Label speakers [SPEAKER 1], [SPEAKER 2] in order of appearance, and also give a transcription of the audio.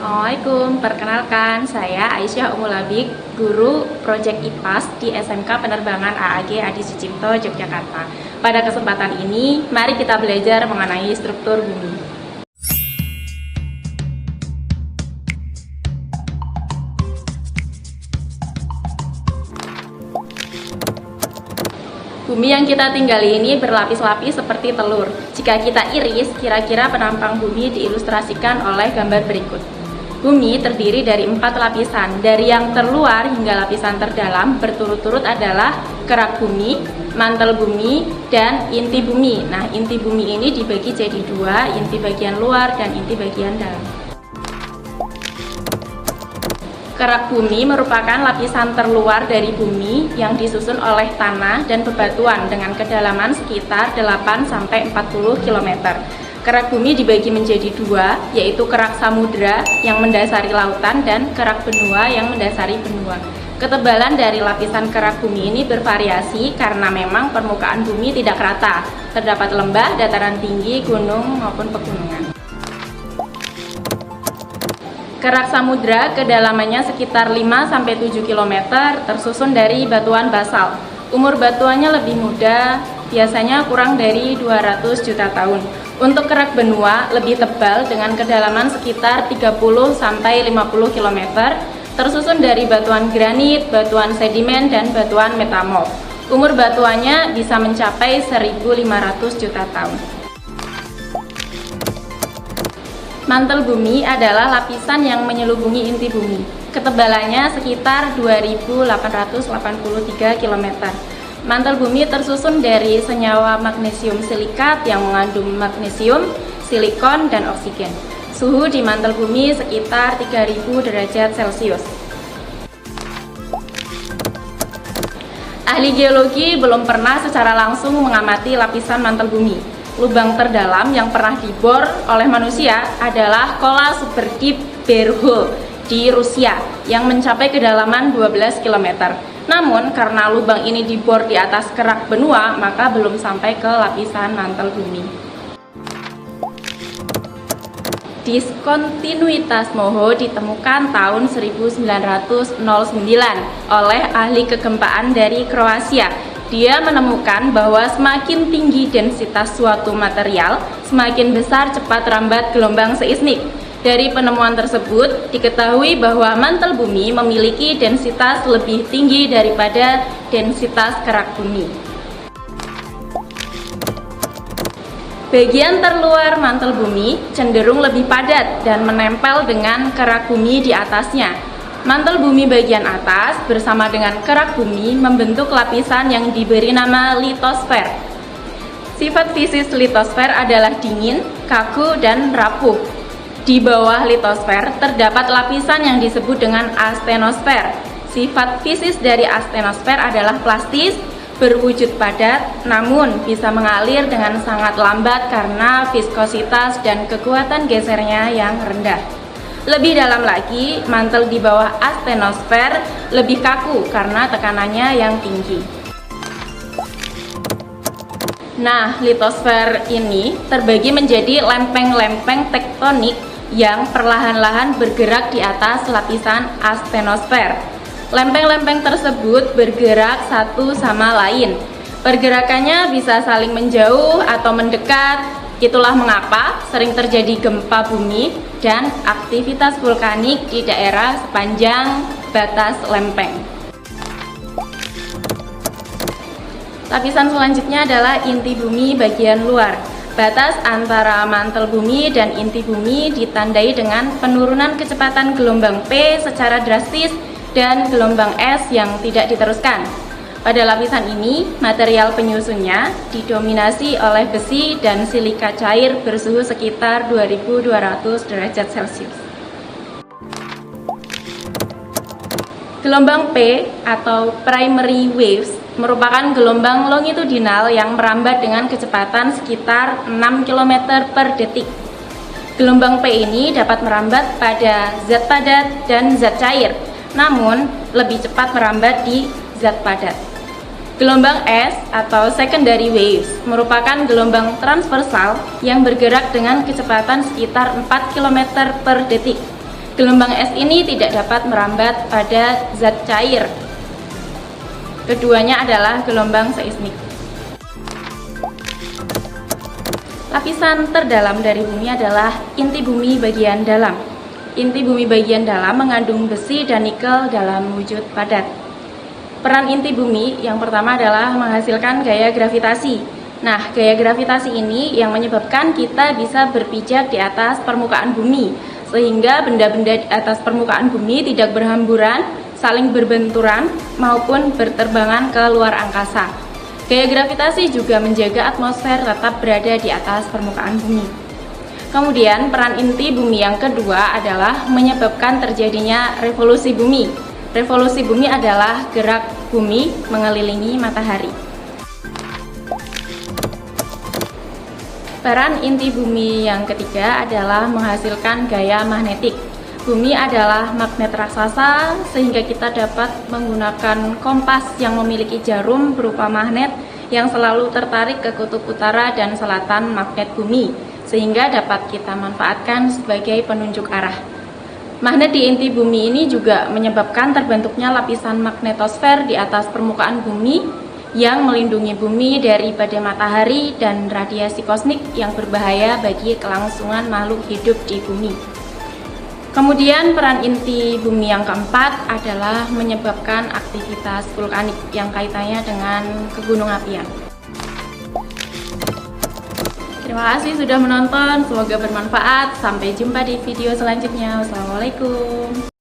[SPEAKER 1] Assalamualaikum, perkenalkan saya Aisyah Umulabik, guru Project IPAS di SMK Penerbangan AAG Adi Sucipto, Yogyakarta. Pada kesempatan ini, mari kita belajar mengenai struktur bumi. Bumi yang kita tinggali ini berlapis-lapis seperti telur. Jika kita iris, kira-kira penampang bumi diilustrasikan oleh gambar berikut. Bumi terdiri dari 4 lapisan. Dari yang terluar hingga lapisan terdalam berturut-turut adalah kerak bumi, mantel bumi, dan inti bumi. Nah, inti bumi ini dibagi jadi 2, inti bagian luar dan inti bagian dalam. Kerak bumi merupakan lapisan terluar dari bumi yang disusun oleh tanah dan bebatuan dengan kedalaman sekitar 8–40 km. Kerak bumi dibagi menjadi 2, yaitu kerak samudra yang mendasari lautan dan kerak benua yang mendasari benua. Ketebalan dari lapisan kerak bumi ini bervariasi karena memang permukaan bumi tidak rata. Terdapat lembah, dataran tinggi, gunung maupun pegunungan. Kerak samudra kedalamannya sekitar 5–7 km, tersusun dari batuan basal. Umur batuannya lebih muda, biasanya kurang dari 200 juta tahun. Untuk kerak benua lebih tebal dengan kedalaman sekitar 30–50 km, tersusun dari batuan granit, batuan sedimen, dan batuan metamorf. Umur batuannya bisa mencapai 1.500 juta tahun. Mantel bumi adalah lapisan yang menyelubungi inti bumi. Ketebalannya sekitar 2.883 km. Mantel bumi tersusun dari senyawa magnesium silikat yang mengandung magnesium, silikon, dan oksigen. Suhu di mantel bumi sekitar 3000 derajat Celcius. Ahli geologi belum pernah secara langsung mengamati lapisan mantel bumi. Lubang terdalam yang pernah dibor oleh manusia adalah Kola Superdeep Borehole di Rusia yang mencapai kedalaman 12 km. Namun karena lubang ini dibor di atas kerak benua, maka belum sampai ke lapisan mantel bumi. Diskontinuitas moho ditemukan tahun 1909 oleh ahli kegempaan dari Kroasia. Dia menemukan bahwa semakin tinggi densitas suatu material, semakin besar cepat rambat gelombang seismik. Dari penemuan tersebut, diketahui bahwa mantel bumi memiliki densitas lebih tinggi daripada densitas kerak bumi. Bagian terluar mantel bumi cenderung lebih padat dan menempel dengan kerak bumi di atasnya. Mantel bumi bagian atas bersama dengan kerak bumi membentuk lapisan yang diberi nama litosfer. Sifat fisis litosfer adalah dingin, kaku, dan rapuh. Di bawah litosfer terdapat lapisan yang disebut dengan astenosfer. Sifat fisis dari astenosfer adalah plastis, berwujud padat, namun bisa mengalir dengan sangat lambat karena viskositas dan kekuatan gesernya yang rendah. Lebih dalam lagi, mantel di bawah astenosfer lebih kaku karena tekanannya yang tinggi. Nah, litosfer ini terbagi menjadi lempeng-lempeng tektonik yang perlahan-lahan bergerak di atas lapisan astenosfer. Lempeng-lempeng tersebut bergerak satu sama lain. Pergerakannya bisa saling menjauh atau mendekat. Itulah mengapa sering terjadi gempa bumi dan aktivitas vulkanik di daerah sepanjang batas lempeng. Lapisan selanjutnya adalah inti bumi bagian luar. Batas antara mantel bumi dan inti bumi ditandai dengan penurunan kecepatan gelombang P secara drastis dan gelombang S yang tidak diteruskan. Pada lapisan ini, material penyusunnya didominasi oleh besi dan silika cair bersuhu sekitar 2200 derajat Celcius. Gelombang P atau primary waves merupakan gelombang longitudinal yang merambat dengan kecepatan sekitar 6 km per detik. Gelombang P ini dapat merambat pada zat padat dan zat cair, namun lebih cepat merambat di zat padat. Gelombang S atau secondary waves merupakan gelombang transversal yang bergerak dengan kecepatan sekitar 4 km per detik. Gelombang es ini tidak dapat merambat pada zat cair. Keduanya adalah gelombang seismik. Lapisan terdalam dari bumi adalah inti bumi bagian dalam. Inti bumi bagian dalam mengandung besi dan nikel dalam wujud padat. Peran inti bumi yang pertama adalah menghasilkan gaya gravitasi. Nah, gaya gravitasi ini yang menyebabkan kita bisa berpijak di atas permukaan bumi, sehingga benda-benda di atas permukaan bumi tidak berhamburan, saling berbenturan, maupun berterbangan ke luar angkasa. Gaya gravitasi juga menjaga atmosfer tetap berada di atas permukaan bumi. Kemudian, peran inti bumi yang kedua adalah menyebabkan terjadinya revolusi bumi. Revolusi bumi adalah gerak bumi mengelilingi matahari. Peran inti bumi yang ketiga adalah menghasilkan gaya magnetik. Bumi adalah magnet raksasa sehingga kita dapat menggunakan kompas yang memiliki jarum berupa magnet yang selalu tertarik ke kutub utara dan selatan magnet bumi, sehingga dapat kita manfaatkan sebagai penunjuk arah. Magnet di inti bumi ini juga menyebabkan terbentuknya lapisan magnetosfer di atas permukaan bumi yang melindungi bumi dari badai matahari dan radiasi kosmik yang berbahaya bagi kelangsungan makhluk hidup di bumi. Kemudian peran inti bumi yang keempat adalah menyebabkan aktivitas vulkanik yang kaitannya dengan kegunung apian. Terima kasih sudah menonton, semoga bermanfaat. Sampai jumpa di video selanjutnya. Wassalamualaikum.